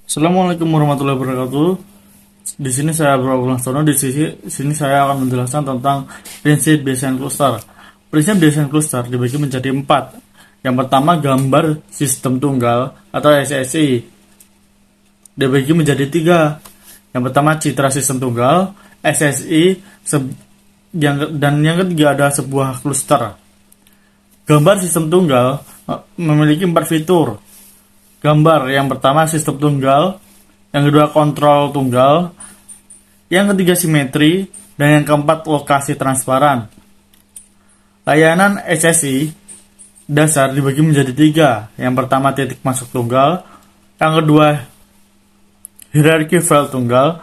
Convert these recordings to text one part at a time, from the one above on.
Assalamualaikum warahmatullahi wabarakatuh. Di sini saya Bro Stono. Di sini saya akan menjelaskan tentang prinsip desain cluster. Prinsip desain cluster dibagi menjadi 4. Yang pertama, gambar sistem tunggal atau SSI dibagi menjadi 3. Yang pertama, citra sistem tunggal, SSI, dan yang ketiga ada sebuah cluster. Gambar sistem tunggal memiliki 4 fitur. Gambar yang pertama sistem tunggal, yang kedua kontrol tunggal, yang ketiga simetri, dan yang keempat lokasi transparan. Layanan SSI dasar dibagi menjadi 3. Yang pertama titik masuk tunggal, yang kedua hierarki file tunggal,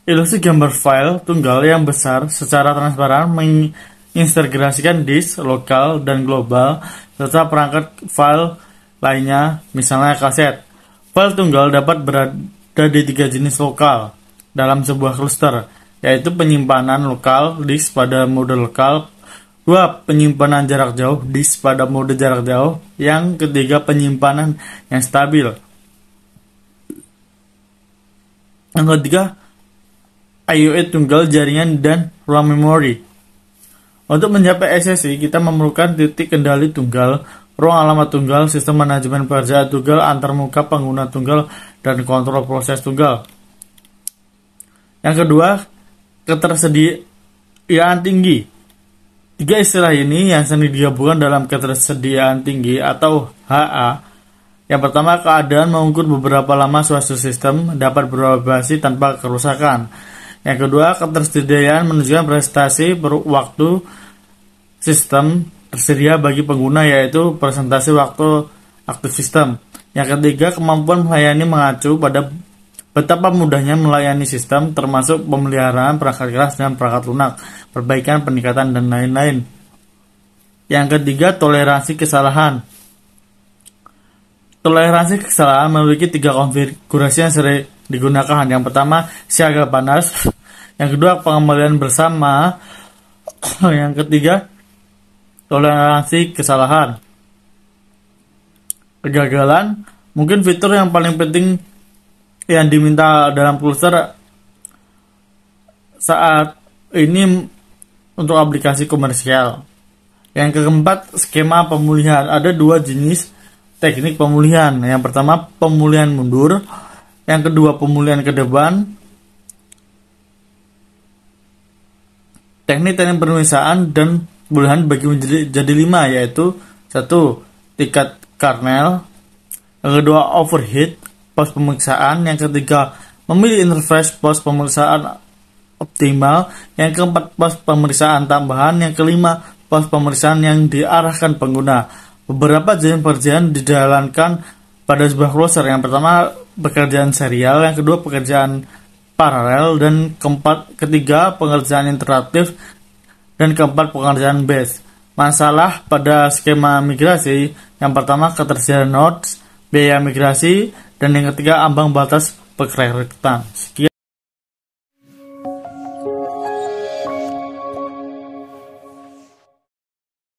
ilustrasi gambar file tunggal yang besar secara transparan mengintegrasikan disk, lokal, dan global, serta perangkat file lainnya, misalnya kaset. File tunggal dapat berada di 3 jenis lokal dalam sebuah cluster, yaitu penyimpanan lokal disk pada mode lokal, 2. Penyimpanan jarak jauh disk pada mode jarak jauh, yang ketiga penyimpanan yang stabil. Yang ketiga, IOE tunggal, jaringan, dan ruang memori. Untuk mencapai SSI, kita memerlukan titik kendali tunggal, ruang alamat tunggal, sistem manajemen pekerjaan tunggal, antarmuka pengguna tunggal, dan kontrol proses tunggal. Yang kedua, ketersediaan tinggi. 3 istilah ini yang sering digabungkan dalam ketersediaan tinggi atau HA. Yang pertama, keadaan mengukur beberapa lama suatu sistem dapat beroperasi tanpa kerusakan. Yang kedua, ketersediaan menunjukkan prestasi per waktu sistem tersedia bagi pengguna, yaitu presentasi waktu aktif sistem. Yang ketiga, kemampuan melayani mengacu pada betapa mudahnya melayani sistem, termasuk pemeliharaan perangkat keras dan perangkat lunak, perbaikan, peningkatan, dan lain-lain. Yang ketiga, toleransi kesalahan. Toleransi kesalahan memiliki 3 konfigurasi yang sering digunakan. Yang pertama, siaga panas. Yang kedua, pengembalian bersama. Yang ketiga, toleransi kesalahan. Kegagalan, mungkin fitur yang paling penting yang diminta dalam cluster saat ini untuk aplikasi komersial. Yang keempat, skema pemulihan. Ada 2 jenis teknik pemulihan. Yang pertama, pemulihan mundur. Yang kedua, pemulihan ke depan. Teknik-teknik penulisan dan pemulihan bagi menjadi 5, yaitu 1. Tingkat kernel. Yang kedua, overhead pos pemeriksaan. Yang ketiga, memilih interface pos pemeriksaan optimal. Yang keempat, pos pemeriksaan tambahan. Yang kelima, pos pemeriksaan yang diarahkan pengguna. Beberapa jenis pekerjaan dijalankan pada sebuah cluster. Yang pertama, pekerjaan serial. Yang kedua, pekerjaan paralel. Dan ketiga, pengerjaan interaktif. Dan keempat, pengerjaan batch. Masalah pada skema migrasi, yang pertama ketersediaan nodes, biaya migrasi, dan yang ketiga ambang batas pekreditan. Sekian.